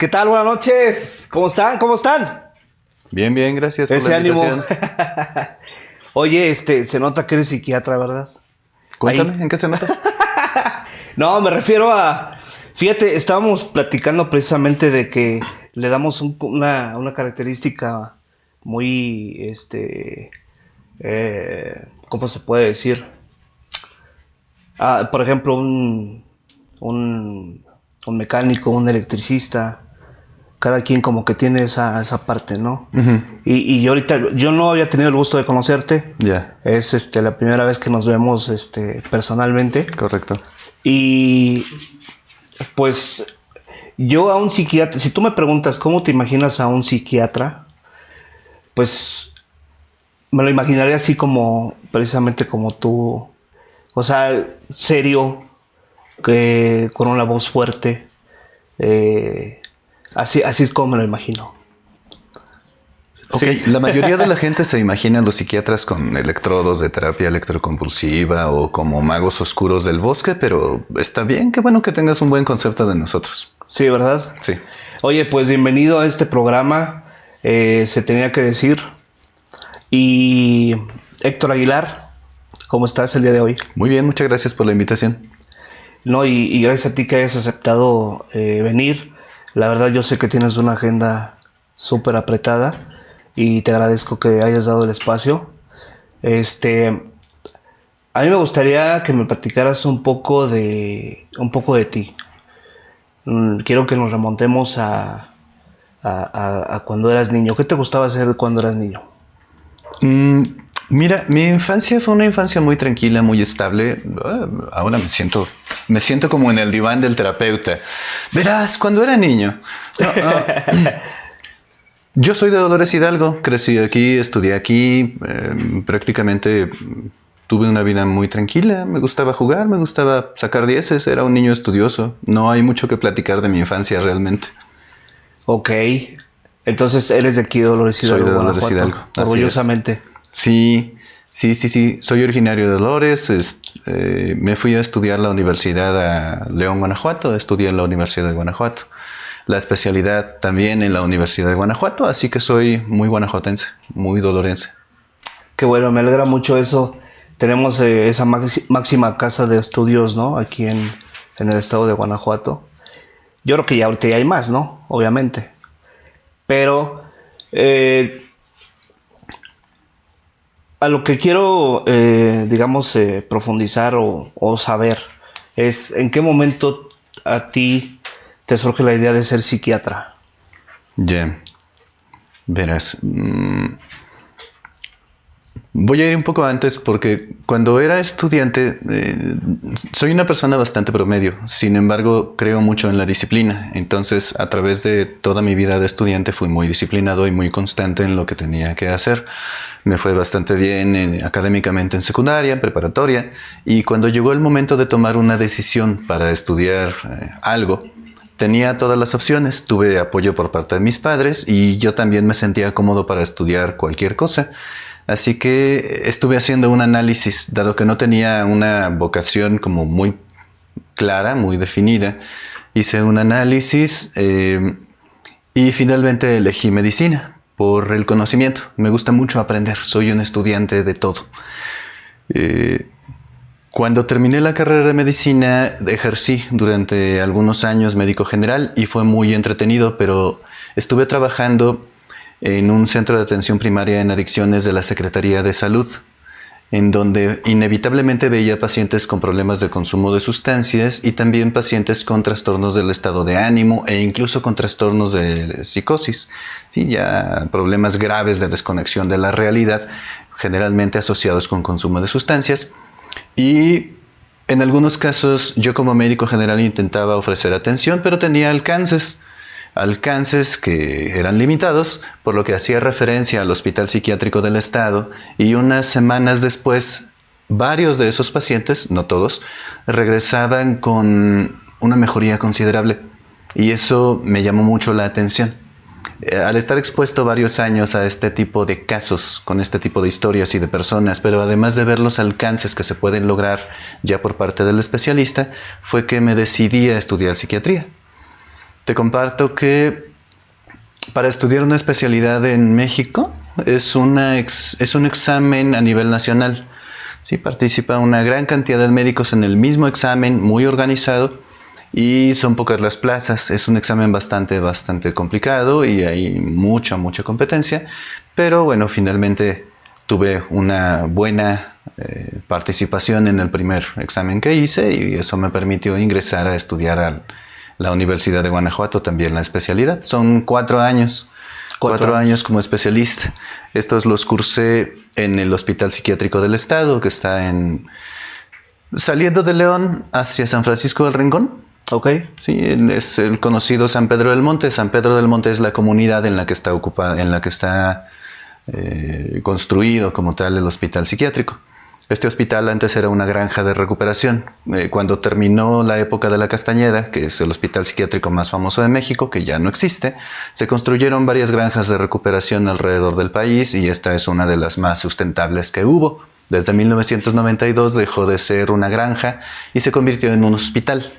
¿Qué tal? Buenas noches. ¿Cómo están? ¿Cómo están? Bien, bien, gracias por Ese la ánimo. invitación. Oye, se nota que eres psiquiatra, ¿verdad? Cuéntame, Ahí. ¿en qué se nota? No, me refiero a... Fíjate, estábamos platicando precisamente de que le damos una característica muy, ¿cómo se puede decir? Por ejemplo, un mecánico, un electricista, cada quien como que tiene esa parte, ¿no? Ujú. Y yo ahorita, yo no había tenido el gusto de conocerte. Ya, Es la primera vez que nos vemos personalmente. correcto. Y pues yo a un psiquiatra, si tú me preguntas cómo te imaginas a un psiquiatra, pues me lo imaginaría así como, precisamente como tú, o sea, serio, que con una voz fuerte, así es como me lo imagino. Ok, Sí. la mayoría de la gente se imagina a los psiquiatras con electrodos de terapia electroconvulsiva o como magos oscuros del bosque, pero está bien, qué bueno que tengas un buen concepto de nosotros. Sí, ¿verdad? Sí. Oye, pues bienvenido a este programa, se tenía que decir. Y Héctor Aguilar, ¿cómo estás el día de hoy? Muy bien, muchas gracias por la invitación. No, y gracias a ti que hayas aceptado venir. La verdad yo sé que tienes una agenda súper apretada y te agradezco que hayas dado el espacio. A mí me gustaría que me platicaras un poco de ti. Quiero que nos remontemos a cuando eras niño. ¿Qué te gustaba hacer cuando eras niño? Mm, Mira, mi infancia fue una infancia muy tranquila, muy estable. Ahora me siento como en el diván del terapeuta. Verás, cuando era niño. Yo soy de Dolores Hidalgo, crecí aquí, estudié aquí, prácticamente tuve una vida muy tranquila, me gustaba jugar, me gustaba sacar dieces, era un niño estudioso. No hay mucho que platicar de mi infancia realmente. Ok. Entonces eres de aquí, Dolores Soy Hidalgo, de Dolores Guanajuato. Hidalgo, así es. Orgullosamente. Sí, sí. Soy originario de Dolores. Me fui a estudiar la universidad a León, Guanajuato. Estudié en la Universidad de Guanajuato. La especialidad también en la Universidad de Guanajuato, así que soy muy guanajuatense, muy dolorense. Qué bueno, me alegra mucho eso. Tenemos esa máxima casa de estudios, ¿no? Aquí en el estado de Guanajuato. Yo creo que ya ahorita ya hay más, ¿no? Obviamente. Pero eh, a lo que quiero, digamos, profundizar o saber es en qué momento a ti te surge la idea de ser psiquiatra. Ya, verás. Voy a ir un poco antes porque cuando era estudiante soy una persona bastante promedio. Sin embargo, creo mucho en la disciplina. Entonces, a través de toda mi vida de estudiante fui muy disciplinado y muy constante en lo que tenía que hacer. Me fue bastante bien académicamente en secundaria, en preparatoria. Y cuando llegó el momento de tomar una decisión para estudiar algo, tenía todas las opciones. Tuve apoyo por parte de mis padres y yo también me sentía cómodo para estudiar cualquier cosa. Así que estuve haciendo un análisis, dado que no tenía una vocación como muy clara, muy definida. Hice un análisis y finalmente elegí medicina por el conocimiento. Me gusta mucho aprender, soy un estudiante de todo. Eh, Cuando terminé la carrera de medicina, ejercí durante algunos años médico general y fue muy entretenido, pero estuve trabajando en un centro de atención primaria en adicciones de la Secretaría de Salud, en donde inevitablemente veía pacientes con problemas de consumo de sustancias y también pacientes con trastornos del estado de ánimo e incluso con trastornos de psicosis, sí, ya problemas graves de desconexión de la realidad, generalmente asociados con consumo de sustancias. Y en algunos casos yo como médico general intentaba ofrecer atención, pero tenía alcances que eran limitados, por lo que hacía referencia al Hospital Psiquiátrico del Estado y unas semanas después varios de esos pacientes, no todos, regresaban con una mejoría considerable y eso me llamó mucho la atención. Al estar expuesto varios años a este tipo de casos, con este tipo de historias y de personas, pero además de ver los alcances que se pueden lograr ya por parte del especialista, fue que me decidí a estudiar psiquiatría. Te comparto que para estudiar una especialidad en México es un examen a nivel nacional. Sí, participa una gran cantidad de médicos en el mismo examen, muy organizado, y son pocas las plazas. Es un examen bastante complicado y hay mucha competencia, pero bueno, finalmente tuve una buena participación en el primer examen que hice y eso me permitió ingresar a estudiar a la Universidad de Guanajuato, también la especialidad. Son 4 años. 4 años como especialista. Estos los cursé en el Hospital Psiquiátrico del Estado, que está saliendo de León hacia San Francisco del Rincón. Ok. Sí, es el conocido San Pedro del Monte. San Pedro del Monte es la comunidad en la que está ocupada, en la que está construido como tal el hospital psiquiátrico. Este hospital antes era una granja de recuperación. Cuando terminó la época de la Castañeda, que es el hospital psiquiátrico más famoso de México, que ya no existe, se construyeron varias granjas de recuperación alrededor del país y esta es una de las más sustentables que hubo. Desde 1992 dejó de ser una granja y se convirtió en un hospital.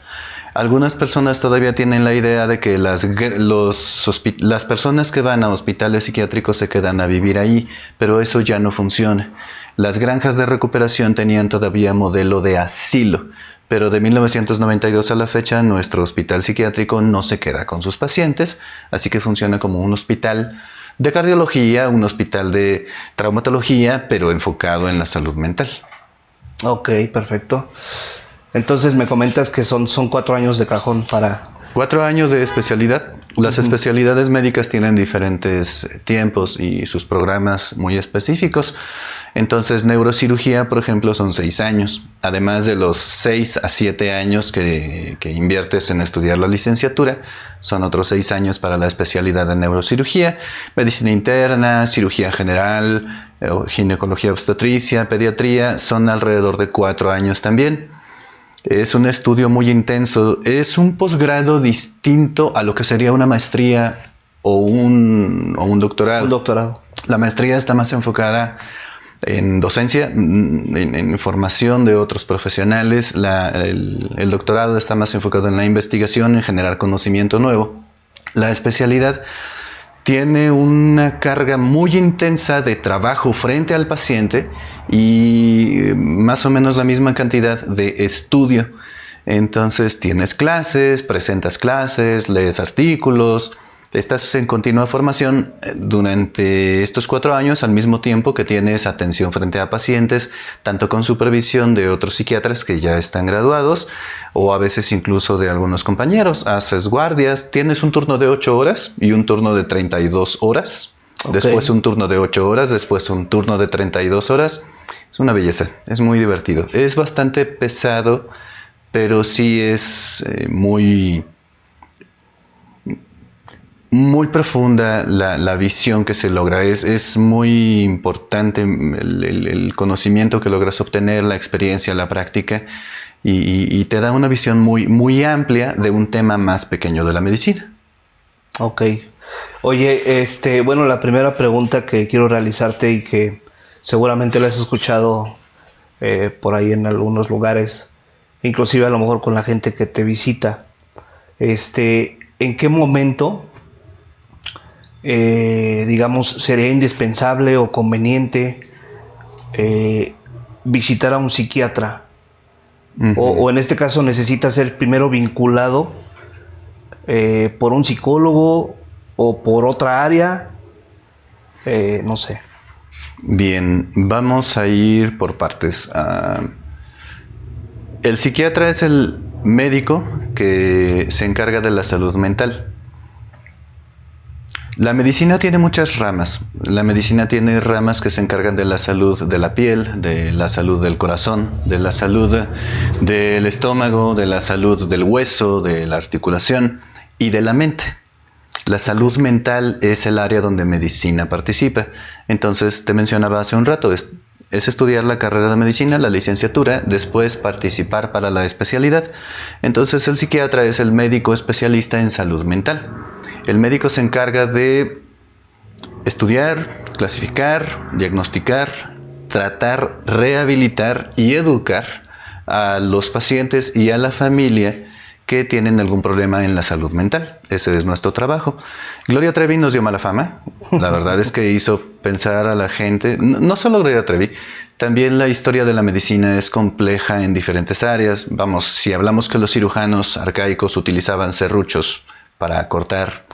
Algunas personas todavía tienen la idea de que las personas que van a hospitales psiquiátricos se quedan a vivir ahí, pero eso ya no funciona. Las granjas de recuperación tenían todavía modelo de asilo, pero de 1992 a la fecha nuestro hospital psiquiátrico no se queda con sus pacientes, así que funciona como un hospital de cardiología, un hospital de traumatología, pero enfocado en la salud mental. Ok, perfecto. Entonces me comentas que son 4 años de cajón para... 4 años de especialidad. Las especialidades médicas tienen diferentes tiempos y sus programas muy específicos. Entonces, neurocirugía, por ejemplo, son 6 años. Además de los 6 a 7 años que inviertes en estudiar la licenciatura, son otros 6 años para la especialidad de neurocirugía, medicina interna, cirugía general, ginecología obstetricia, pediatría, son alrededor de 4 años también. Es un estudio muy intenso, es un posgrado distinto a lo que sería una maestría o un doctorado. Un doctorado. La maestría está más enfocada en docencia, en formación de otros profesionales. El doctorado está más enfocado en la investigación, en generar conocimiento nuevo. La especialidad tiene una carga muy intensa de trabajo frente al paciente y más o menos la misma cantidad de estudio. Entonces tienes clases, presentas clases, lees artículos, estás en continua formación durante estos 4 años al mismo tiempo que tienes atención frente a pacientes, tanto con supervisión de otros psiquiatras que ya están graduados o a veces incluso de algunos compañeros. Haces guardias, tienes un turno de 8 horas y un turno de 32 horas. Okay. Después un turno de 8 horas, después un turno de 32 horas. Es una belleza, es muy divertido. Es bastante pesado, pero sí es muy profunda la visión que se logra. Es muy importante el conocimiento que logras obtener, la experiencia, la práctica, y te da una visión muy amplia de un tema más pequeño de la medicina. Ok. Oye, bueno, la primera pregunta que quiero realizarte y que seguramente la has escuchado por ahí en algunos lugares, inclusive a lo mejor con la gente que te visita, ¿en qué momento digamos, sería indispensable o conveniente visitar a un psiquiatra? Uh-huh. O en este caso necesita ser primero vinculado por un psicólogo o por otra área, no sé. Bien, vamos a ir por partes. El psiquiatra es el médico que se encarga de la salud mental. La medicina tiene muchas ramas. La medicina tiene ramas que se encargan de la salud de la piel, de la salud del corazón, de la salud del estómago, de la salud del hueso, de la articulación y de la mente. La salud mental es el área donde medicina participa. Entonces, te mencionaba hace un rato, es estudiar la carrera de medicina, la licenciatura, después participar para la especialidad. Entonces, el psiquiatra es el médico especialista en salud mental. El médico se encarga de estudiar, clasificar, diagnosticar, tratar, rehabilitar y educar a los pacientes y a la familia que tienen algún problema en la salud mental. ese es nuestro trabajo. Gloria Trevi nos dio mala fama. La verdad es que hizo pensar a la gente, no solo Gloria Trevi, también la historia de la medicina es compleja en diferentes áreas. Vamos, si hablamos que los cirujanos arcaicos utilizaban serruchos para cortar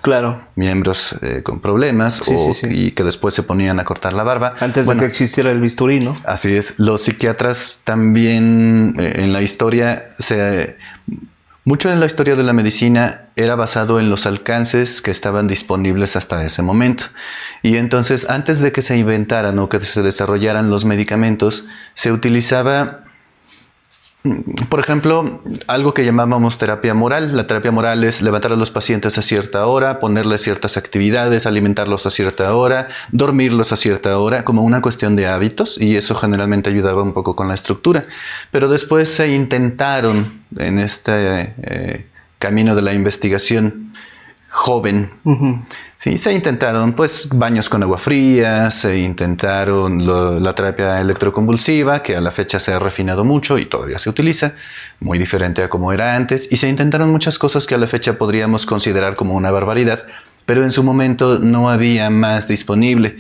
miembros con problemas y que después se ponían a cortar la barba. Antes de que existiera el bisturí, ¿no? Así es. Los psiquiatras también en la historia, mucho en la historia de la medicina era basado en los alcances que estaban disponibles hasta ese momento. Y entonces, antes de que se inventaran o que se desarrollaran los medicamentos, se utilizaba, por ejemplo, algo que llamábamos terapia moral. La terapia moral es levantar a los pacientes a cierta hora, ponerles ciertas actividades, alimentarlos a cierta hora, dormirlos a cierta hora, como una cuestión de hábitos, y eso generalmente ayudaba un poco con la estructura. Pero después se intentaron en este camino de la investigación joven. Sí, se intentaron pues baños con agua fría, se intentaron la terapia electroconvulsiva, que a la fecha se ha refinado mucho y todavía se utiliza, muy diferente a como era antes, y se intentaron muchas cosas que a la fecha podríamos considerar como una barbaridad, pero en su momento no había más disponible.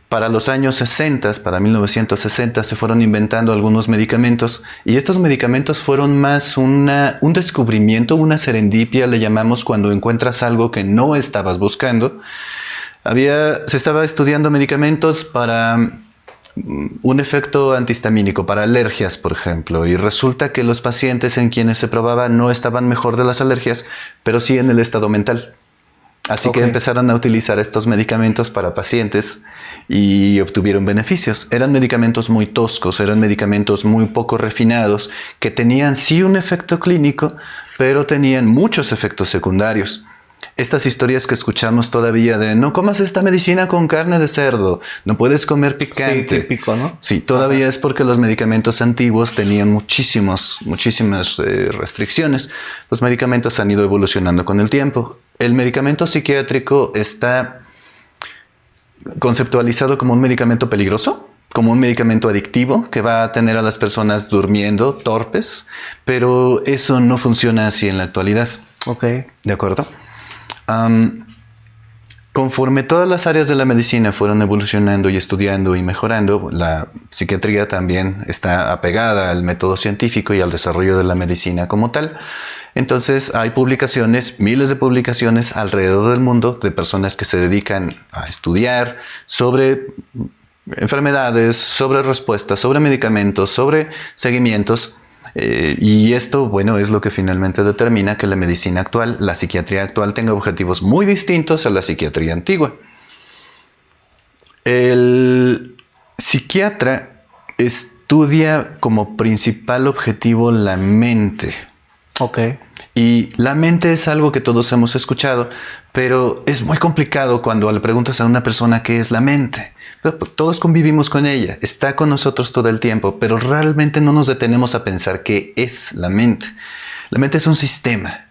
Para los años 60, para 1960, se fueron inventando algunos medicamentos y estos medicamentos fueron más un descubrimiento, una serendipia, le llamamos cuando encuentras algo que no estabas buscando. Se estaba estudiando medicamentos para un efecto antihistamínico, para alergias, por ejemplo, y resulta que los pacientes en quienes se probaba no estaban mejor de las alergias, pero sí en el estado mental. Así que empezaron a utilizar estos medicamentos para pacientes y obtuvieron beneficios. Eran medicamentos muy toscos, eran medicamentos muy poco refinados, que tenían sí un efecto clínico, pero tenían muchos efectos secundarios. Estas historias que escuchamos todavía de no comas esta medicina con carne de cerdo, no puedes comer picante. Sí, típico, ¿no? Sí, todavía es porque los medicamentos antiguos tenían muchísimas restricciones. Los medicamentos han ido evolucionando con el tiempo. El medicamento psiquiátrico está conceptualizado como un medicamento peligroso, como un medicamento adictivo que va a tener a las personas durmiendo, torpes, pero eso no funciona así en la actualidad. ¿De acuerdo? Conforme todas las áreas de la medicina fueron evolucionando y estudiando y mejorando, la psiquiatría también está apegada al método científico y al desarrollo de la medicina como tal. Entonces hay publicaciones, miles de publicaciones alrededor del mundo de personas que se dedican a estudiar sobre enfermedades, sobre respuestas, sobre medicamentos, sobre seguimientos. Y esto, bueno, es lo que finalmente determina que la medicina actual, la psiquiatría actual, tenga objetivos muy distintos a la psiquiatría antigua. El psiquiatra estudia como principal objetivo la mente. Y la mente es algo que todos hemos escuchado, pero es muy complicado cuando le preguntas a una persona qué es la mente. Todos convivimos con ella, está con nosotros todo el tiempo, pero realmente no nos detenemos a pensar qué es la mente. La mente es un sistema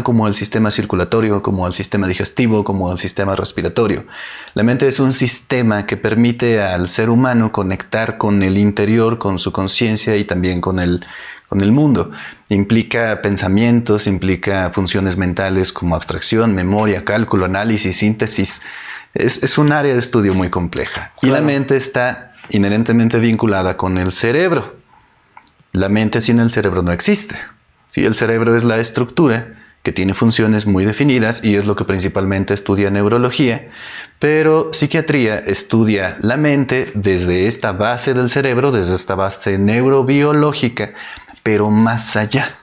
como el sistema circulatorio, como el sistema digestivo, como el sistema respiratorio. La mente es un sistema que permite al ser humano conectar con el interior, con su conciencia y también con el mundo. Implica pensamientos, implica funciones mentales como abstracción, memoria, cálculo, análisis, síntesis. Es un área de estudio muy compleja. Claro. Y la mente está inherentemente vinculada con el cerebro. La mente sin el cerebro no existe. ¿Sí? El cerebro es la estructura que tiene funciones muy definidas y es lo que principalmente estudia neurología, pero psiquiatría estudia la mente desde esta base del cerebro, desde esta base neurobiológica, pero más allá,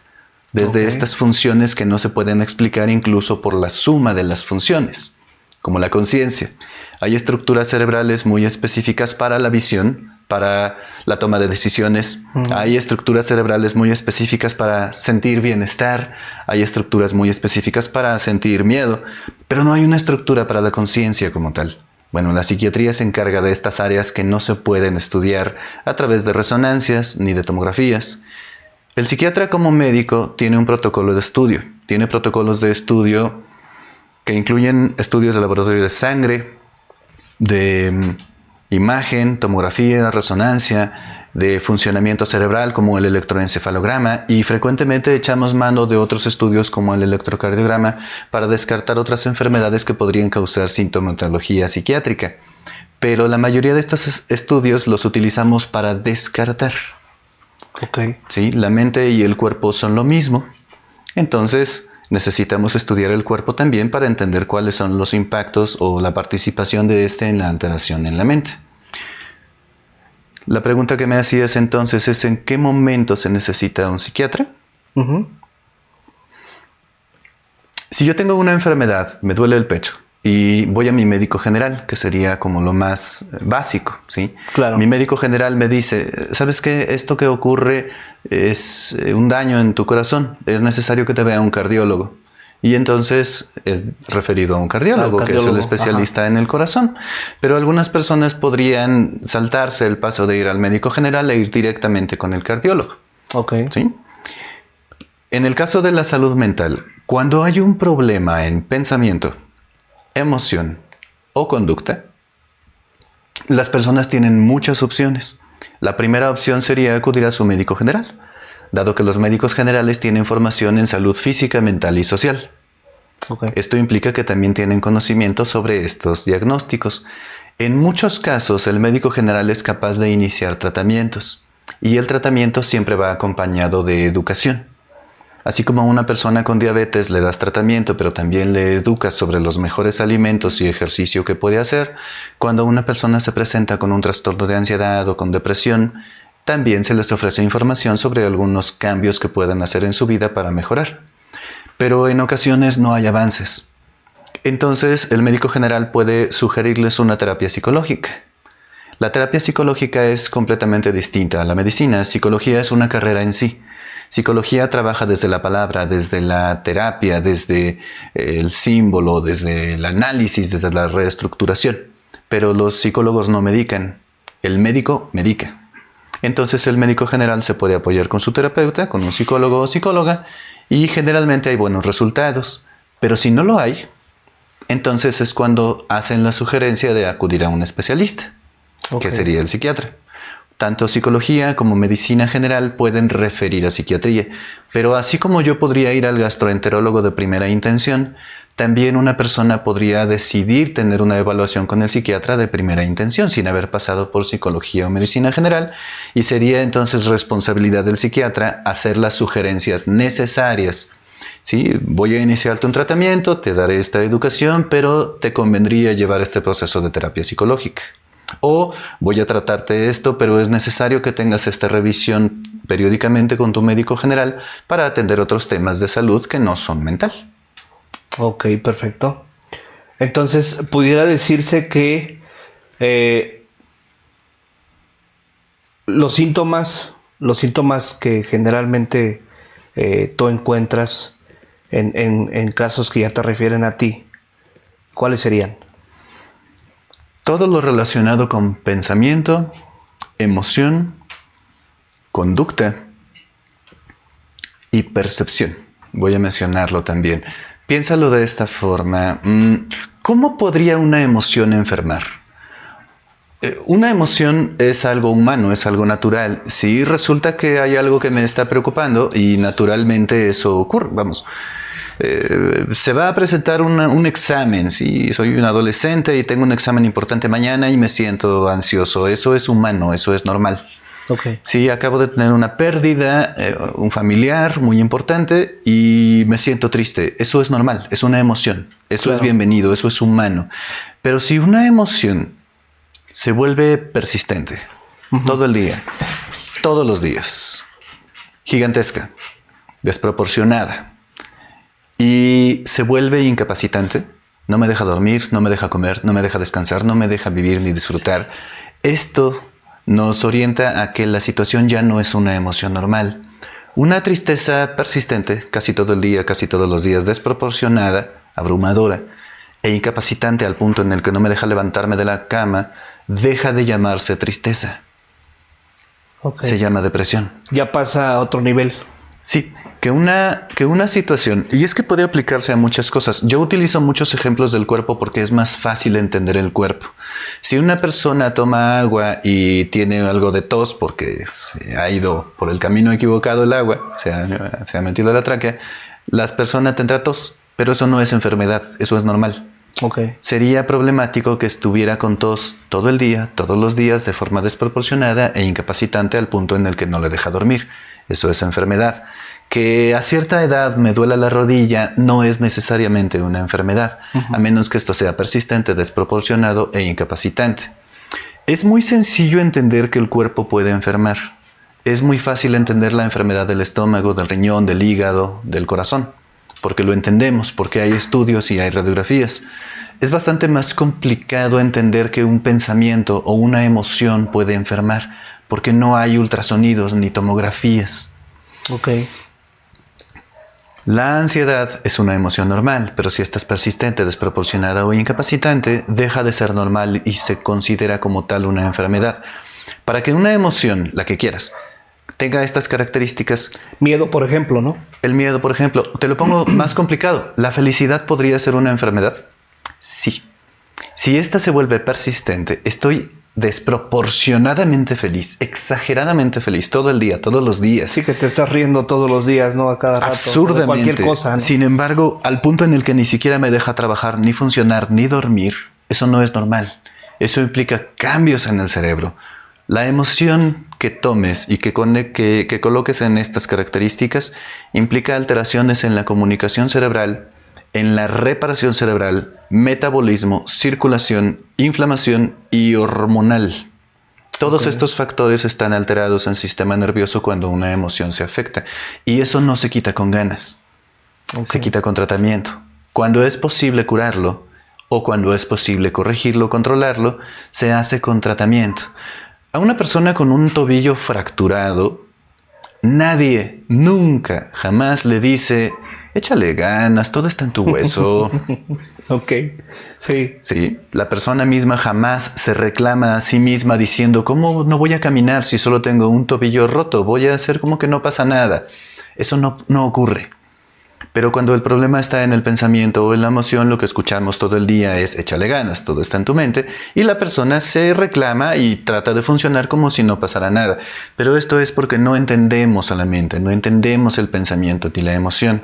desde estas funciones que no se pueden explicar incluso por la suma de las funciones, como la conciencia. Hay estructuras cerebrales muy específicas para la visión, para la toma de decisiones. Hay estructuras cerebrales muy específicas para sentir bienestar. Hay estructuras muy específicas para sentir miedo, pero no hay una estructura para la conciencia como tal. Bueno, la psiquiatría se encarga de estas áreas que no se pueden estudiar a través de resonancias ni de tomografías. El psiquiatra como médico tiene un protocolo de estudio. Tiene protocolos de estudio que incluyen estudios de laboratorio de sangre, de imagen, tomografía, resonancia, de funcionamiento cerebral como el electroencefalograma, y frecuentemente echamos mano de otros estudios como el electrocardiograma para descartar otras enfermedades que podrían causar sintomatología psiquiátrica. Pero la mayoría de estos estudios los utilizamos para descartar. Ok. ¿Sí? La mente y el cuerpo son lo mismo. Entonces, necesitamos estudiar el cuerpo también para entender cuáles son los impactos o la participación de este en la alteración en la mente. La pregunta que me hacías entonces es ¿en qué momento se necesita un psiquiatra? Uh-huh. Si yo tengo una enfermedad, me duele el pecho y voy a mi médico general, que sería como lo más básico, ¿sí? Claro. Mi médico general me dice, ¿sabes qué? Esto que ocurre es un daño en tu corazón, es necesario que te vea un cardiólogo. Y entonces es referido a un cardiólogo, que es el especialista en el corazón. Pero algunas personas podrían saltarse el paso de ir al médico general e ir directamente con el cardiólogo. Ok. ¿Sí? En el caso de la salud mental, cuando hay un problema en pensamiento, emoción o conducta, las personas tienen muchas opciones. La primera opción sería acudir a su médico general, dado que los médicos generales tienen formación en salud física, mental y social. Okay. Esto implica que también tienen conocimiento sobre estos diagnósticos. En muchos casos, el médico general es capaz de iniciar tratamientos, y el tratamiento siempre va acompañado de educación. Así como a una persona con diabetes le das tratamiento, pero también le educas sobre los mejores alimentos y ejercicio que puede hacer, cuando una persona se presenta con un trastorno de ansiedad o con depresión, también se les ofrece información sobre algunos cambios que puedan hacer en su vida para mejorar. Pero en ocasiones no hay avances. Entonces, el médico general puede sugerirles una terapia psicológica. La terapia psicológica es completamente distinta a la medicina. Psicología es una carrera en sí. Psicología trabaja desde la palabra, desde la terapia, desde el símbolo, desde el análisis, desde la reestructuración. Pero los psicólogos no medican. El médico medica. Entonces el médico general se puede apoyar con su terapeuta, con un psicólogo o psicóloga, y generalmente hay buenos resultados. Pero si no lo hay, entonces es cuando hacen la sugerencia de acudir a un especialista, que sería el psiquiatra. Tanto psicología como medicina general pueden referir a psiquiatría, pero así como yo podría ir al gastroenterólogo de primera intención, también una persona podría decidir tener una evaluación con el psiquiatra de primera intención sin haber pasado por psicología o medicina general, y sería entonces responsabilidad del psiquiatra hacer las sugerencias necesarias. Sí, voy a iniciarte un tratamiento, te daré esta educación, pero te convendría llevar este proceso de terapia psicológica. O voy a tratarte esto, pero es necesario que tengas esta revisión periódicamente con tu médico general para atender otros temas de salud que no son mental. Ok, perfecto. Entonces, pudiera decirse que los síntomas que generalmente tú encuentras en casos que ya te refieren a ti, ¿cuáles serían? Todo lo relacionado con pensamiento, emoción, conducta y percepción. Voy a mencionarlo también. Piénsalo de esta forma. ¿Cómo podría una emoción enfermar? Una emoción es algo humano, es algo natural. Si resulta que hay algo que me está preocupando y naturalmente eso ocurre, vamos. Se va a presentar un examen, si soy un adolescente y tengo un examen importante mañana y me siento ansioso, eso es humano, eso es normal. Okay. Si acabo de tener una pérdida, un familiar muy importante y me siento triste, eso es normal, es una emoción, eso claro. Es bienvenido, eso es humano. Pero si una emoción se vuelve persistente, todo el día, todos los días, gigantesca, desproporcionada, y se vuelve incapacitante, no me deja dormir, no me deja comer, no me deja descansar, no me deja vivir ni disfrutar. Esto nos orienta a que la situación ya no es una emoción normal. Una tristeza persistente, casi todo el día, casi todos los días, desproporcionada, abrumadora e incapacitante al punto en el que no me deja levantarme de la cama, deja de llamarse tristeza. Se llama depresión. Ya pasa a otro nivel. Sí. que una situación, y es que puede aplicarse a muchas cosas. Yo utilizo muchos ejemplos del cuerpo porque es más fácil entender el cuerpo. Si una persona toma agua y tiene algo de tos porque se ha ido por el camino equivocado el agua, se ha metido a la tráquea, la persona tendrá tos, pero eso no es enfermedad, eso es normal. Okay. Sería problemático que estuviera con tos todo el día, todos los días, de forma desproporcionada e incapacitante al punto en el que no le deja dormir. Eso es enfermedad. Que a cierta edad me duela la rodilla no es necesariamente una enfermedad, a menos que esto sea persistente, desproporcionado e incapacitante. Es muy sencillo entender que el cuerpo puede enfermar. Es muy fácil entender la enfermedad del estómago, del riñón, del hígado, del corazón, porque lo entendemos, porque hay estudios y hay radiografías. Es bastante más complicado entender que un pensamiento o una emoción puede enfermar, porque no hay ultrasonidos ni tomografías. Okay. La ansiedad es una emoción normal, pero si esta es persistente, desproporcionada o incapacitante, deja de ser normal y se considera como tal una enfermedad. Para que una emoción, la que quieras, tenga estas características... Miedo, por ejemplo, ¿no? El miedo, por ejemplo. Te lo pongo más complicado. ¿La felicidad podría ser una enfermedad? Sí. Si esta se vuelve persistente, estoy desproporcionadamente feliz, exageradamente feliz, todo el día, todos los días. Sí, que te estás riendo todos los días, ¿no? A cada rato. Absurdamente. De cualquier cosa, ¿no? Sin embargo, al punto en el que ni siquiera me deja trabajar, ni funcionar, ni dormir, eso no es normal. Eso implica cambios en el cerebro. La emoción que tomes y que coloques en estas características implica alteraciones en la comunicación cerebral, en la reparación cerebral, metabolismo, circulación, inflamación y hormonal. Todos estos factores están alterados en el sistema nervioso cuando una emoción se afecta. Y eso no se quita con ganas. Se quita con tratamiento. Cuando es posible curarlo o cuando es posible corregirlo, controlarlo, se hace con tratamiento. A una persona con un tobillo fracturado, nadie, nunca, jamás le dice... Échale ganas, todo está en tu hueso. Ok, sí. Sí, la persona misma jamás se reclama a sí misma diciendo, ¿cómo no voy a caminar si solo tengo un tobillo roto? Voy a hacer como que no pasa nada. Eso no ocurre. Pero cuando el problema está en el pensamiento o en la emoción, lo que escuchamos todo el día es échale ganas, todo está en tu mente, y la persona se reclama y trata de funcionar como si no pasara nada. Pero esto es porque no entendemos a la mente, no entendemos el pensamiento ni la emoción.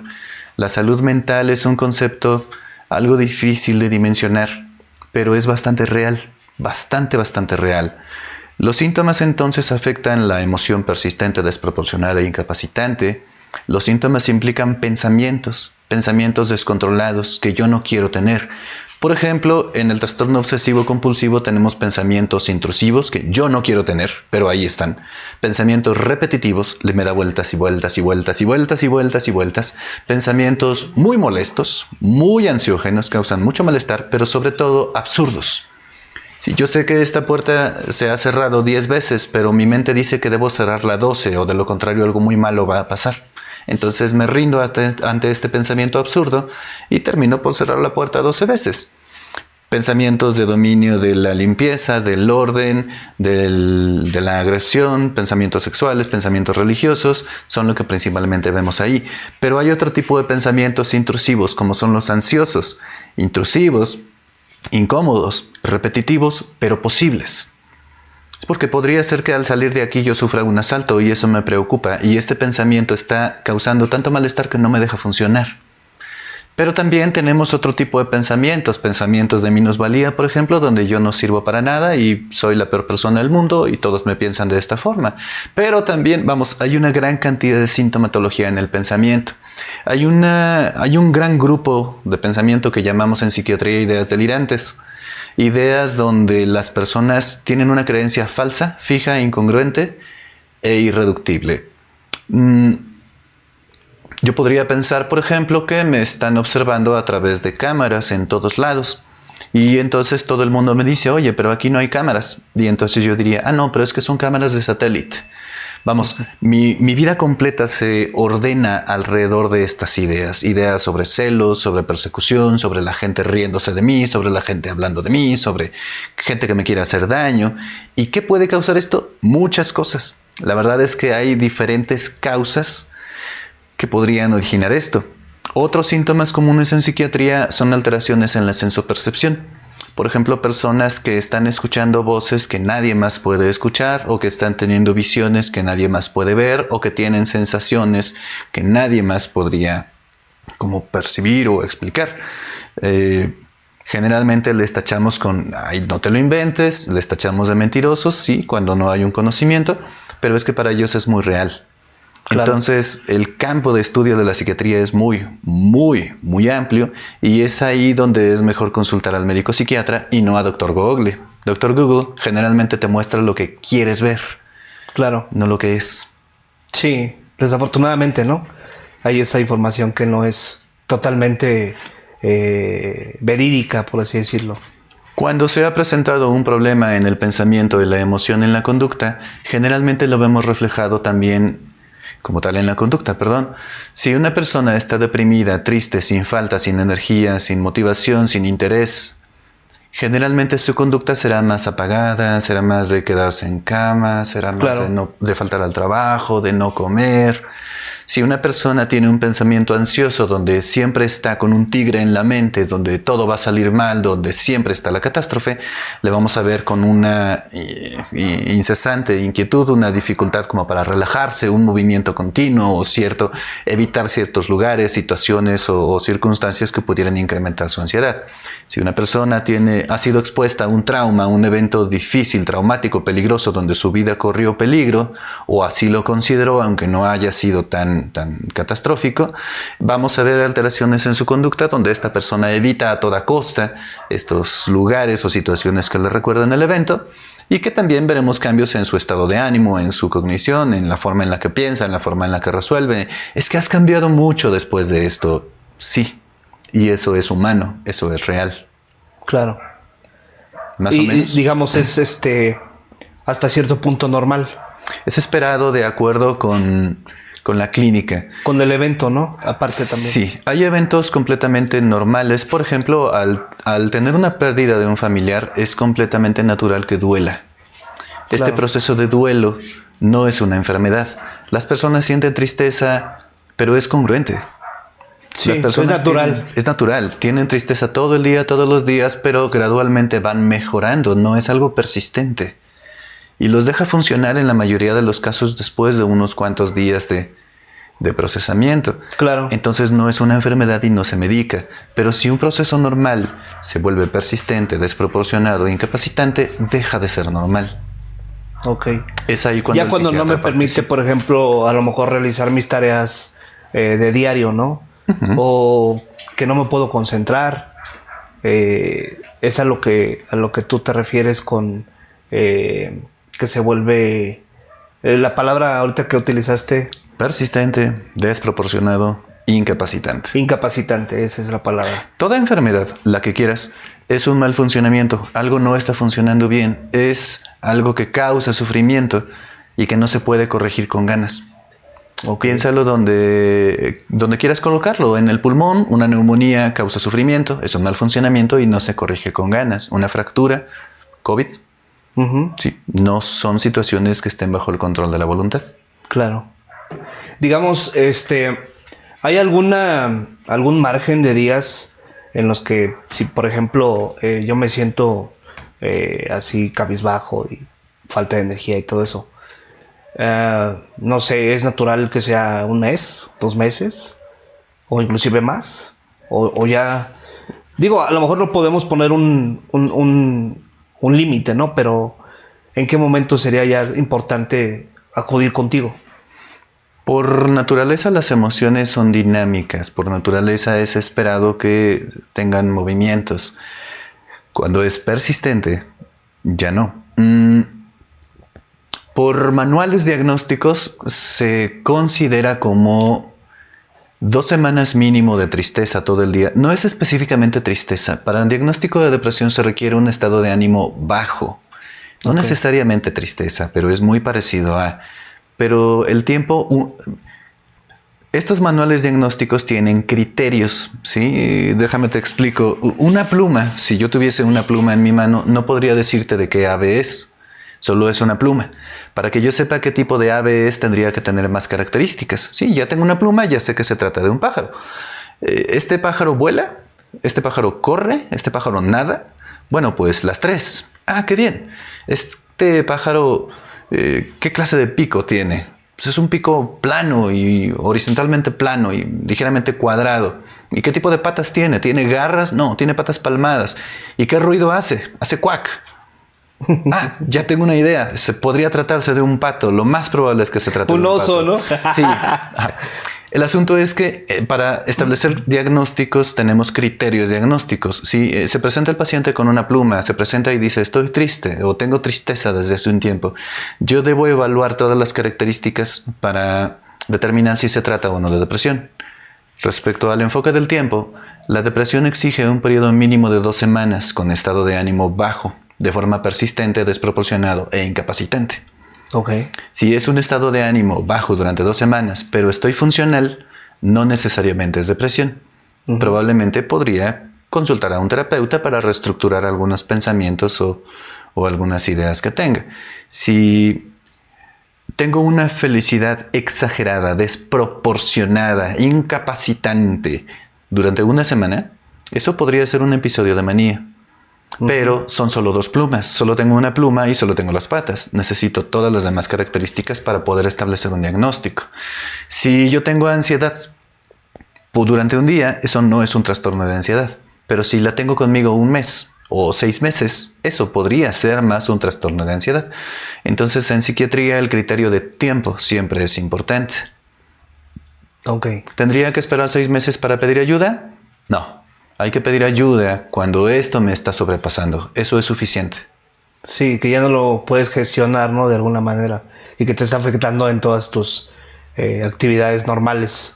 La salud mental es un concepto algo difícil de dimensionar, pero es bastante real, bastante real. Los síntomas entonces afectan la emoción persistente, desproporcionada e incapacitante. Los síntomas implican pensamientos descontrolados que yo no quiero tener. Por ejemplo, en el trastorno obsesivo compulsivo tenemos pensamientos intrusivos que yo no quiero tener, pero ahí están. Pensamientos repetitivos, me da vueltas y vueltas y vueltas y vueltas y vueltas y vueltas. Pensamientos muy molestos, muy ansiógenos, causan mucho malestar, pero sobre todo absurdos. Si yo sé que esta puerta se ha cerrado 10 veces, pero mi mente dice que debo cerrarla 12 o de lo contrario algo muy malo va a pasar. Entonces me rindo ante este pensamiento absurdo y termino por cerrar la puerta 12 veces. Pensamientos de dominio de la limpieza, del orden, de la agresión, pensamientos sexuales, pensamientos religiosos, son lo que principalmente vemos ahí. Pero hay otro tipo de pensamientos intrusivos, como son los ansiosos, intrusivos, incómodos, repetitivos, pero posibles. Es porque podría ser que al salir de aquí yo sufra un asalto y eso me preocupa y este pensamiento está causando tanto malestar que no me deja funcionar. Pero también tenemos otro tipo de pensamientos de minusvalía, por ejemplo, donde yo no sirvo para nada y soy la peor persona del mundo y todos me piensan de esta forma. Pero también, hay una gran cantidad de sintomatología en el pensamiento. Hay un gran grupo de pensamiento que llamamos en psiquiatría ideas delirantes. Ideas donde las personas tienen una creencia falsa, fija, incongruente e irreductible. Yo podría pensar, por ejemplo, que me están observando a través de cámaras en todos lados. Y entonces todo el mundo me dice, oye, pero aquí no hay cámaras. Y entonces yo diría, no, pero es que son cámaras de satélite. Mi vida completa se ordena alrededor de estas ideas. Ideas sobre celos, sobre persecución, sobre la gente riéndose de mí, sobre la gente hablando de mí, sobre gente que me quiere hacer daño. ¿Y qué puede causar esto? Muchas cosas. La verdad es que hay diferentes causas que podrían originar esto. Otros síntomas comunes en psiquiatría son alteraciones en la sensopercepción. Por ejemplo, personas que están escuchando voces que nadie más puede escuchar, o que están teniendo visiones que nadie más puede ver, o que tienen sensaciones que nadie más podría como percibir o explicar. Generalmente les tachamos con, ay, no te lo inventes, les tachamos de mentirosos, sí, cuando no hay un conocimiento, pero es que para ellos es muy real. Claro. Entonces, el campo de estudio de la psiquiatría es muy, muy, muy amplio, y es ahí donde es mejor consultar al médico psiquiatra y no a Dr. Google. Dr. Google generalmente te muestra lo que quieres ver. Claro. No lo que es. Sí, desafortunadamente, ¿no? Hay esa información que no es totalmente verídica, por así decirlo. Cuando se ha presentado un problema en el pensamiento y la emoción en la conducta, generalmente lo vemos reflejado también como tal en la conducta, perdón. Si una persona está deprimida, triste, sin falta, sin energía, sin motivación, sin interés, generalmente su conducta será más apagada, será más de quedarse en cama, será más de faltar al trabajo, de no comer. Si una persona tiene un pensamiento ansioso donde siempre está con un tigre en la mente, donde todo va a salir mal, donde siempre está la catástrofe, le vamos a ver con una incesante inquietud, una dificultad como para relajarse, un movimiento continuo o evitar ciertos lugares, situaciones o circunstancias que pudieran incrementar su ansiedad. Si una persona ha sido expuesta a un trauma, un evento difícil, traumático, peligroso, donde su vida corrió peligro, o así lo consideró, aunque no haya sido tan catastrófico, vamos a ver alteraciones en su conducta donde esta persona evita a toda costa estos lugares o situaciones que le recuerdan el evento, y que también veremos cambios en su estado de ánimo, en su cognición, en la forma en la que piensa, en la forma en la que resuelve. Es que has cambiado mucho después de esto. Sí. Y eso es humano, eso es real. Claro. Más o menos. Digamos, es hasta cierto punto normal. Es esperado de acuerdo con la clínica. Con el evento, ¿no? Aparte también. Sí, hay eventos completamente normales. Por ejemplo, al tener una pérdida de un familiar, es completamente natural que duela. Este proceso de duelo no es una enfermedad. Las personas sienten tristeza, pero es congruente. Sí, es natural. Es natural. Tienen tristeza todo el día, todos los días, pero gradualmente van mejorando. No es algo persistente. Y los deja funcionar en la mayoría de los casos después de unos cuantos días de procesamiento. Claro. Entonces no es una enfermedad y no se medica. Pero si un proceso normal se vuelve persistente, desproporcionado, incapacitante, deja de ser normal. Ok. Es ahí cuando cuando no me permite, por ejemplo, a lo mejor realizar mis tareas de diario, ¿no? Uh-huh. O que no me puedo concentrar. Es a lo que tú te refieres con que se vuelve la palabra ahorita que utilizaste. Persistente, desproporcionado, incapacitante. Incapacitante, esa es la palabra. Toda enfermedad, la que quieras, es un mal funcionamiento. Algo no está funcionando bien. Es algo que causa sufrimiento y que no se puede corregir con ganas. Okay. Piénsalo donde quieras colocarlo. En el pulmón, una neumonía causa sufrimiento, es un mal funcionamiento y no se corrige con ganas. Una fractura, COVID, uh-huh. Sí, no son situaciones que estén bajo el control de la voluntad. Claro. Digamos, ¿hay algún margen de días en los que, si por ejemplo yo me siento así cabizbajo y falta de energía y todo eso? No sé, ¿es natural que sea un mes, 2 meses? ¿O inclusive más? ¿O ya...? Digo, a lo mejor no podemos poner un límite, ¿no? Pero ¿en qué momento sería ya importante acudir contigo? Por naturaleza las emociones son dinámicas. Por naturaleza es esperado que tengan movimientos. Cuando es persistente, ya no. Por manuales diagnósticos se considera como 2 semanas mínimo de tristeza todo el día. No es específicamente tristeza. Para el diagnóstico de depresión se requiere un estado de ánimo bajo. No necesariamente tristeza, pero es muy parecido a... Pero el tiempo... Estos manuales diagnósticos tienen criterios, ¿sí? Déjame te explico. Una pluma, si yo tuviese una pluma en mi mano, no podría decirte de qué ave es. Solo es una pluma. Para que yo sepa qué tipo de ave es, tendría que tener más características. Sí, ya tengo una pluma, ya sé que se trata de un pájaro. ¿Este pájaro vuela? ¿Este pájaro corre? ¿Este pájaro nada? Bueno, pues las tres. Ah, qué bien. Este pájaro, ¿qué clase de pico tiene? Pues es un pico plano y horizontalmente plano y ligeramente cuadrado. ¿Y qué tipo de patas tiene? ¿Tiene garras? No, tiene patas palmadas. ¿Y qué ruido hace? Hace cuac. Ah, ya tengo una idea. Podría tratarse de un pato. Lo más probable es que se trate de un oso, pato. ¿no? Sí. El asunto es que para establecer diagnósticos tenemos criterios diagnósticos. Si se presenta el paciente con una pluma, se presenta y dice estoy triste o tengo tristeza desde hace un tiempo, yo debo evaluar todas las características para determinar si se trata o no de depresión. Respecto al enfoque del tiempo, la depresión exige un periodo mínimo de 2 semanas con estado de ánimo bajo, de forma persistente, desproporcionado e incapacitante. Okay. Si es un estado de ánimo bajo durante 2 semanas, pero estoy funcional, no necesariamente es depresión. Probablemente podría consultar a un terapeuta para reestructurar algunos pensamientos o algunas ideas que tenga. Si tengo una felicidad exagerada, desproporcionada, incapacitante durante 1 semana, eso podría ser un episodio de manía. Pero son solo 2 plumas. Solo tengo una pluma y solo tengo las patas. Necesito todas las demás características para poder establecer un diagnóstico. Si yo tengo ansiedad durante un día, eso no es un trastorno de ansiedad. Pero si la tengo conmigo 1 mes o 6 meses, eso podría ser más un trastorno de ansiedad. Entonces, en psiquiatría, el criterio de tiempo siempre es importante. Okay. ¿Tendría que esperar 6 meses para pedir ayuda? No. Hay que pedir ayuda cuando esto me está sobrepasando. Eso es suficiente. Sí, que ya no lo puedes gestionar, ¿no? De alguna manera. Y que te está afectando en todas tus actividades normales.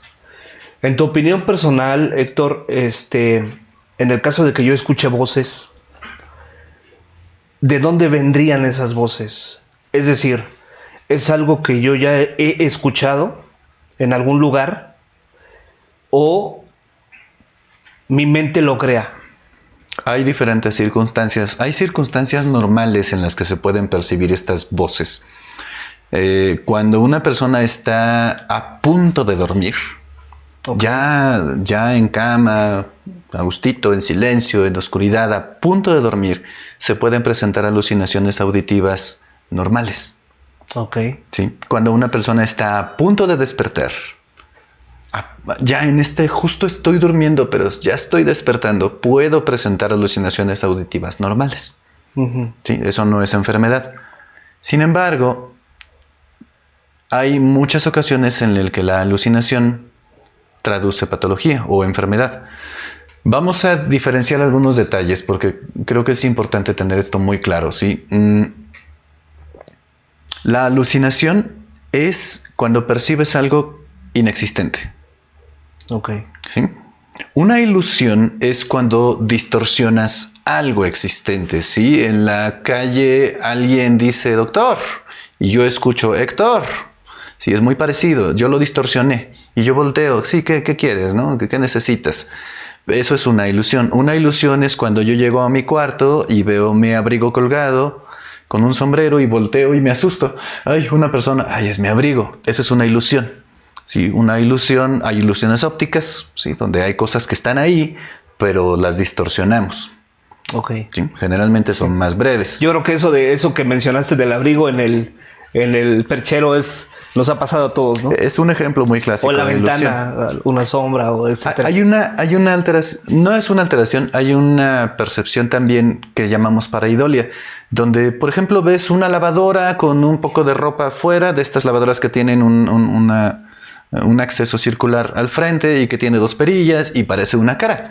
En tu opinión personal, Héctor, en el caso de que yo escuche voces, ¿de dónde vendrían esas voces? Es decir, ¿es algo que yo ya he escuchado en algún lugar? ¿O mi mente lo crea? Hay diferentes circunstancias. Hay circunstancias normales en las que se pueden percibir estas voces. Cuando una persona está a punto de dormir, okay, ya en cama, a gustito, en silencio, en oscuridad, a punto de dormir, se pueden presentar alucinaciones auditivas normales. Okay. ¿Sí? Cuando una persona está a punto de despertar, ya justo estoy durmiendo, pero ya estoy despertando, puedo presentar alucinaciones auditivas normales. ¿Sí? Eso no es enfermedad. Sin embargo, hay muchas ocasiones en las que la alucinación traduce patología o enfermedad. Vamos a diferenciar algunos detalles porque creo que es importante tener esto muy claro, ¿sí? La alucinación es cuando percibes algo inexistente. Okay. ¿Sí? Una ilusión es cuando distorsionas algo existente. ¿Sí? En la calle alguien dice doctor y yo escucho Héctor. Sí, es muy parecido. Yo lo distorsioné y yo volteo. Sí, ¿qué quieres? ¿No? ¿Qué necesitas? Eso es una ilusión. Una ilusión es cuando yo llego a mi cuarto y veo mi abrigo colgado con un sombrero y volteo y me asusto. Ay, una persona. Ay, es mi abrigo. Eso es una ilusión. Sí, una ilusión, hay ilusiones ópticas, ¿sí? Donde hay cosas que están ahí, pero las distorsionamos. Okay. ¿Sí? Generalmente son más breves. Yo creo que eso que mencionaste del abrigo en el perchero nos ha pasado a todos, ¿no? Es un ejemplo muy clásico. O la de ventana, ilusión. una sombra, o etcétera. Hay una alteración, no es una alteración, hay una percepción también que llamamos pareidolia, donde, por ejemplo, ves una lavadora con un poco de ropa afuera, de estas lavadoras que tienen un acceso circular al frente y que tiene 2 perillas y parece una cara.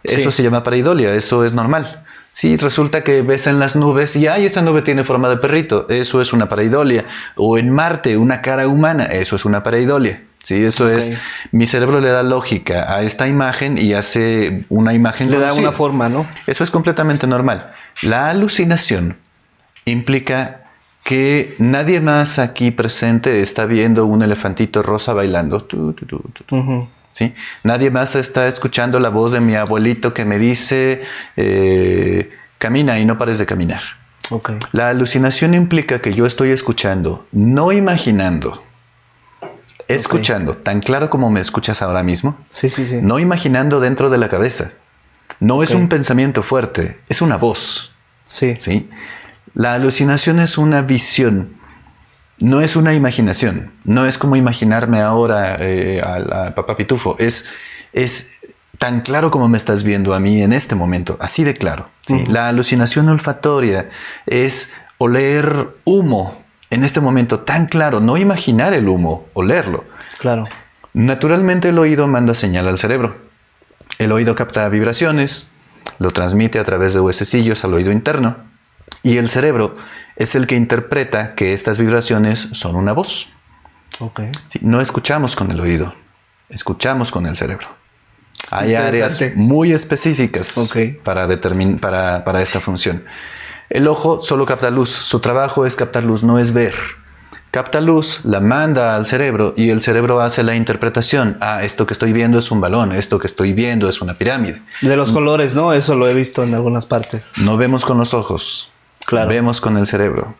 Sí. Eso se llama pareidolia, eso es normal. Sí, resulta que ves en las nubes y esa nube tiene forma de perrito, eso es una pareidolia. O en Marte, una cara humana, eso es una pareidolia. Sí, eso es. Mi cerebro le da lógica a esta imagen y hace una imagen. Le da una forma, ¿no? Eso es completamente normal. La alucinación implica que nadie más aquí presente está viendo un elefantito rosa bailando. ¿Sí? Nadie más está escuchando la voz de mi abuelito que me dice camina y no pares de caminar. Ok. La alucinación implica que yo estoy escuchando, no imaginando, escuchando, tan claro como me escuchas ahora mismo, Sí, sí, sí. no imaginando dentro de la cabeza. No es Ok. un pensamiento fuerte, es una voz. Sí. ¿Sí? La alucinación es una visión, no es una imaginación. No es como imaginarme ahora a Papá Pitufo. Es tan claro como me estás viendo a mí en este momento, así de claro. ¿Sí? Ujú. La alucinación olfatoria es oler humo en este momento tan claro, no imaginar el humo, olerlo. Claro. Naturalmente el oído manda señal al cerebro. El oído capta vibraciones, lo transmite a través de huesecillos al oído interno y el cerebro es el que interpreta que estas vibraciones son una voz. Ok. Sí, no escuchamos con el oído, escuchamos con el cerebro. Hay áreas Interesante. muy específicas Ok. para esta función. El ojo solo capta luz, su trabajo es captar luz, no es ver. Capta luz, la manda al cerebro y el cerebro hace la interpretación. Ah, esto que estoy viendo es un balón, esto que estoy viendo es una pirámide. De los colores, ¿no? Eso lo he visto en algunas partes. No vemos con los ojos, Claro. vemos con el cerebro.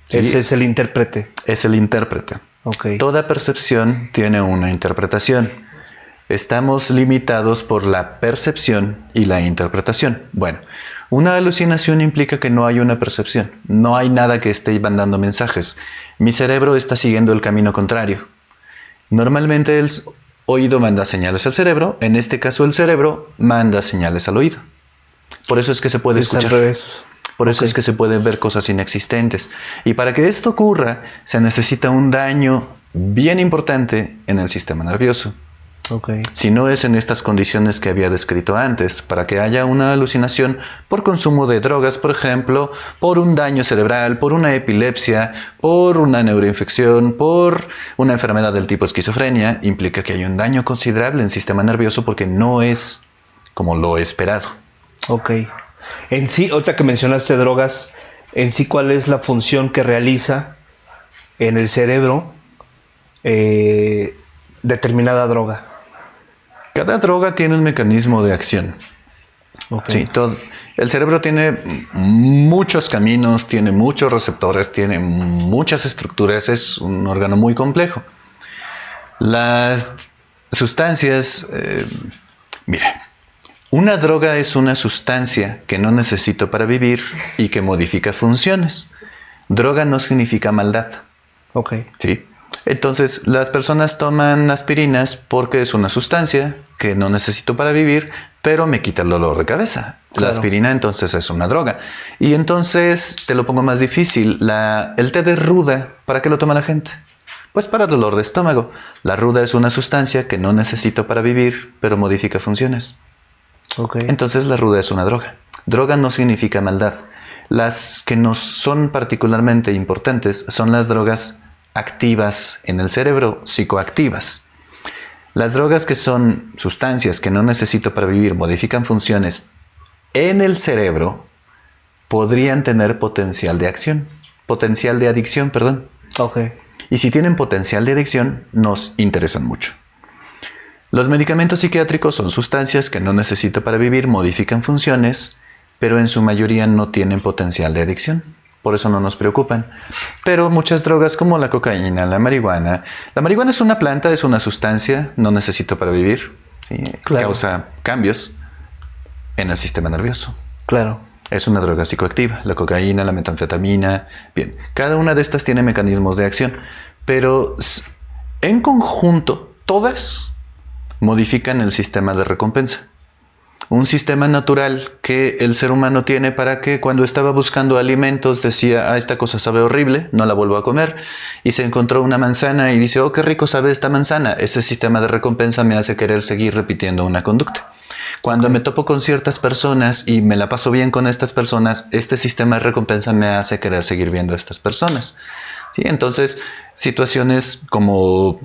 ¿Sí? Ese es el intérprete. Es el intérprete. Ok. Toda percepción tiene una interpretación. Estamos limitados por la percepción y la interpretación. Bueno, una alucinación implica que no hay una percepción, no hay nada que esté mandando mensajes. Mi cerebro está siguiendo el camino contrario. Normalmente el oído manda señales al cerebro, en este caso el cerebro manda señales al oído. Por eso es que se puede Es al escuchar. revés. Por eso Ok. es que se pueden ver cosas inexistentes. Y para que esto ocurra, se necesita un daño bien importante en el sistema nervioso. Ok. Si no es en estas condiciones que había descrito antes, para que haya una alucinación por consumo de drogas, por ejemplo, por un daño cerebral, por una epilepsia, por una neuroinfección, por una enfermedad del tipo esquizofrenia, implica que hay un daño considerable en el sistema nervioso porque no es como lo esperado. Ok. En sí, ahorita que mencionaste drogas, en sí, ¿cuál es la función que realiza en el cerebro determinada droga? Cada droga tiene un mecanismo de acción. Ok. Sí, el cerebro tiene muchos caminos, tiene muchos receptores, tiene muchas estructuras, es un órgano muy complejo. Las sustancias, mira, una droga es una sustancia que no necesito para vivir y que modifica funciones. Droga no significa maldad. Ok. ¿Sí? Entonces, las personas toman aspirinas porque es una sustancia que no necesito para vivir, pero me quita el dolor de cabeza. Claro. La aspirina entonces es una droga. Y entonces, te lo pongo más difícil, el té de ruda, ¿para qué lo toma la gente? Pues para dolor de estómago. La ruda es una sustancia que no necesito para vivir, pero modifica funciones. Ok. Entonces la ruda es una droga. Droga no significa maldad. Las que nos son particularmente importantes son las drogas activas en el cerebro, psicoactivas. Las drogas que son sustancias que no necesito para vivir, modifican funciones en el cerebro, podrían tener potencial de adicción, perdón. Ok. Y si tienen potencial de adicción, nos interesan mucho. Los medicamentos psiquiátricos son sustancias que no necesito para vivir, modifican funciones, pero en su mayoría no tienen potencial de adicción. Por eso no nos preocupan. Pero muchas drogas como la cocaína, la marihuana es una planta, es una sustancia, no necesito para vivir. ¿Sí? Claro. Causa cambios en el sistema nervioso. Claro. Es una droga psicoactiva, la cocaína, la metanfetamina. Bien, cada una de estas tiene mecanismos de acción, pero en conjunto, todas modifican el sistema de recompensa. Un sistema natural que el ser humano tiene para que cuando estaba buscando alimentos decía, esta cosa sabe horrible, no la vuelvo a comer, y se encontró una manzana y dice, qué rico sabe esta manzana. Ese sistema de recompensa me hace querer seguir repitiendo una conducta. Cuando me topo con ciertas personas y me la paso bien con estas personas, este sistema de recompensa me hace querer seguir viendo a estas personas. ¿Sí? Entonces, situaciones como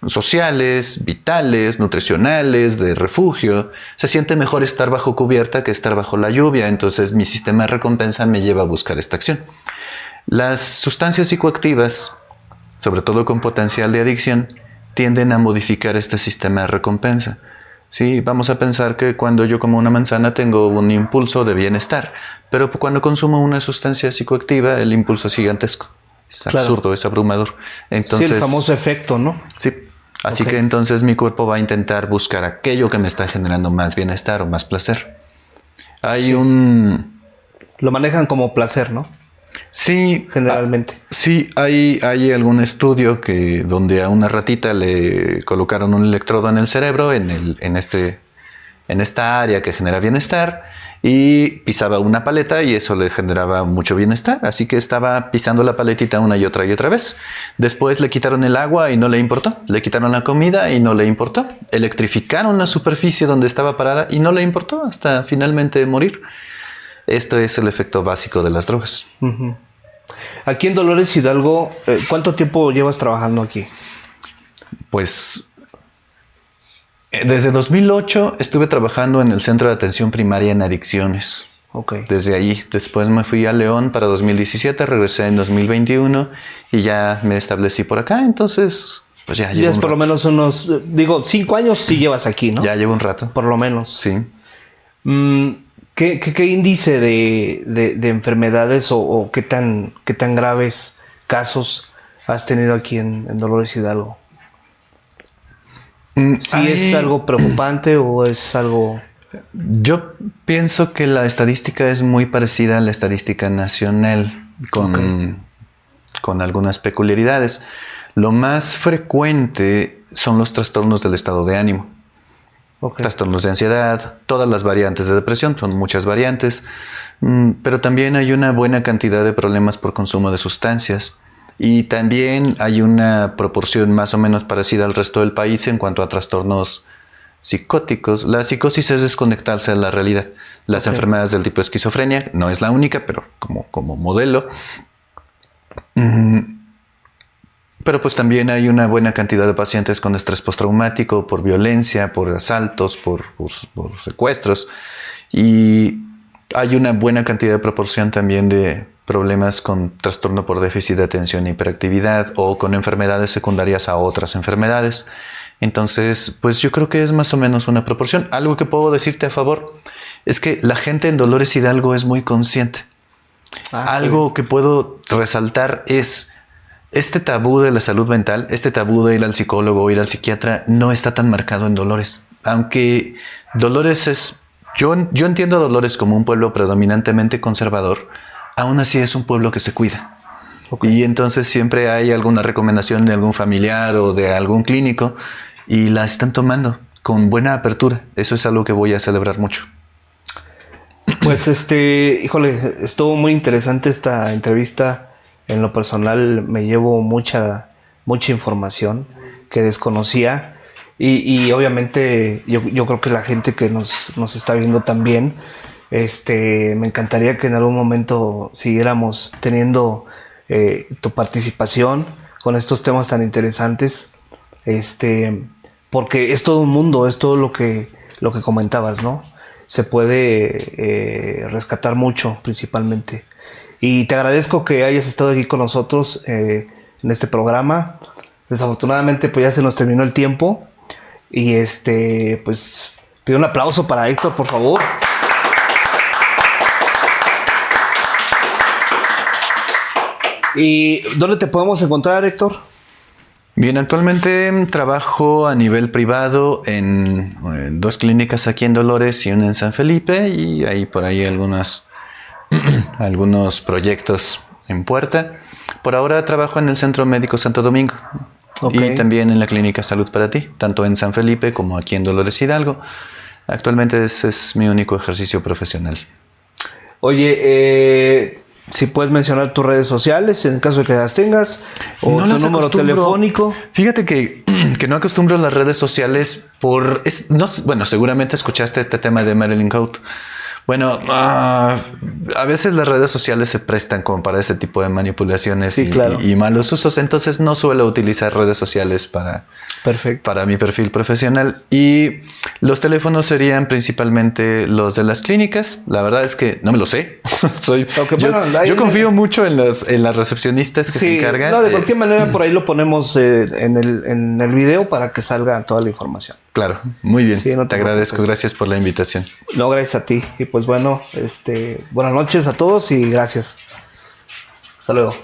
sociales, vitales, nutricionales, de refugio, se siente mejor estar bajo cubierta que estar bajo la lluvia. Entonces, mi sistema de recompensa me lleva a buscar esta acción. Las sustancias psicoactivas, sobre todo con potencial de adicción, tienden a modificar este sistema de recompensa. Sí, vamos a pensar que cuando yo como una manzana tengo un impulso de bienestar, pero cuando consumo una sustancia psicoactiva, el impulso es gigantesco. Es absurdo, es abrumador. Entonces, sí, el famoso efecto, ¿no? Sí. Así que entonces mi cuerpo va a intentar buscar aquello que me está generando más bienestar o más placer. Lo manejan como placer, ¿no? Sí. Generalmente. Sí, hay algún estudio donde a una ratita le colocaron un electrodo en el cerebro, en esta área que genera bienestar, y pisaba una paleta y eso le generaba mucho bienestar. Así que estaba pisando la paletita una y otra vez. Después le quitaron el agua y no le importó. Le quitaron la comida y no le importó. Electrificaron la superficie donde estaba parada y no le importó hasta finalmente morir. Esto es el efecto básico de las drogas. Uh-huh. Aquí en Dolores Hidalgo, ¿cuánto tiempo llevas trabajando aquí? Pues desde 2008 estuve trabajando en el Centro de Atención Primaria en Adicciones. Okay. Desde allí. Después me fui a León para 2017, regresé en 2021 y ya me establecí por acá. Entonces, pues ya llevo es por lo menos unos, 5 años sí llevas aquí, ¿no? Ya llevo un rato. Por lo menos. Sí. ¿Qué índice de enfermedades o qué tan graves casos has tenido aquí en Dolores Hidalgo? ¿Sí es algo preocupante o es algo...? Yo pienso que la estadística es muy parecida a la estadística nacional, con algunas peculiaridades. Lo más frecuente son los trastornos del estado de ánimo. Trastornos de ansiedad, todas las variantes de depresión, son muchas variantes, pero también hay una buena cantidad de problemas por consumo de sustancias. Y también hay una proporción más o menos parecida al resto del país en cuanto a trastornos psicóticos. La psicosis es desconectarse de la realidad. Las enfermedades del tipo esquizofrenia no es la única, pero como modelo. Pero pues también hay una buena cantidad de pacientes con estrés postraumático por violencia, por asaltos, por secuestros. Y hay una buena cantidad de proporción también de problemas con trastorno por déficit de atención e hiperactividad o con enfermedades secundarias a otras enfermedades. Entonces, pues yo creo que es más o menos una proporción. Algo que puedo decirte a favor es que la gente en Dolores Hidalgo es muy consciente. Algo que puedo resaltar es este tabú de la salud mental, este tabú de ir al psicólogo o ir al psiquiatra no está tan marcado en Dolores. Aunque Dolores es... Yo entiendo a Dolores como un pueblo predominantemente conservador, aún así es un pueblo que se cuida. Y entonces siempre hay alguna recomendación de algún familiar o de algún clínico y la están tomando con buena apertura. Eso es algo que voy a celebrar mucho. Pues híjole, estuvo muy interesante esta entrevista. En lo personal me llevo mucha información que desconocía y obviamente yo creo que la gente que nos está viendo también, me encantaría que en algún momento siguiéramos teniendo tu participación con estos temas tan interesantes, porque es todo un mundo, es todo lo que comentabas, ¿no? Se puede rescatar mucho principalmente. Y te agradezco que hayas estado aquí con nosotros en este programa. Desafortunadamente pues ya se nos terminó el tiempo. Y pues pido un aplauso para Héctor, por favor. ¿Y dónde te podemos encontrar, Héctor? Bien, actualmente trabajo a nivel privado en 2 clínicas aquí en Dolores y una en San Felipe. Y hay por ahí algunos proyectos en puerta. Por ahora trabajo en el Centro Médico Santo Domingo y también en la Clínica Salud para Ti, tanto en San Felipe como aquí en Dolores Hidalgo. Actualmente ese es mi único ejercicio profesional. Oye, si puedes mencionar tus redes sociales en el caso de que las tengas o no, tu número telefónico. Fíjate que no acostumbro las redes sociales bueno, seguramente escuchaste este tema de Marilyn Code. Bueno, a veces las redes sociales se prestan como para ese tipo de manipulaciones y malos usos, entonces no suelo utilizar redes sociales para mi perfil profesional. Y los teléfonos serían principalmente los de las clínicas. La verdad es que no me lo sé. Yo confío mucho en las recepcionistas que se encargan. No, de cualquier manera por ahí lo ponemos en el video para que salga toda la información. Claro, muy bien. Sí, no te te agradezco, preocupes. gracias por la invitación. No, gracias a ti. Y pues bueno, buenas noches a todos y gracias. Hasta luego.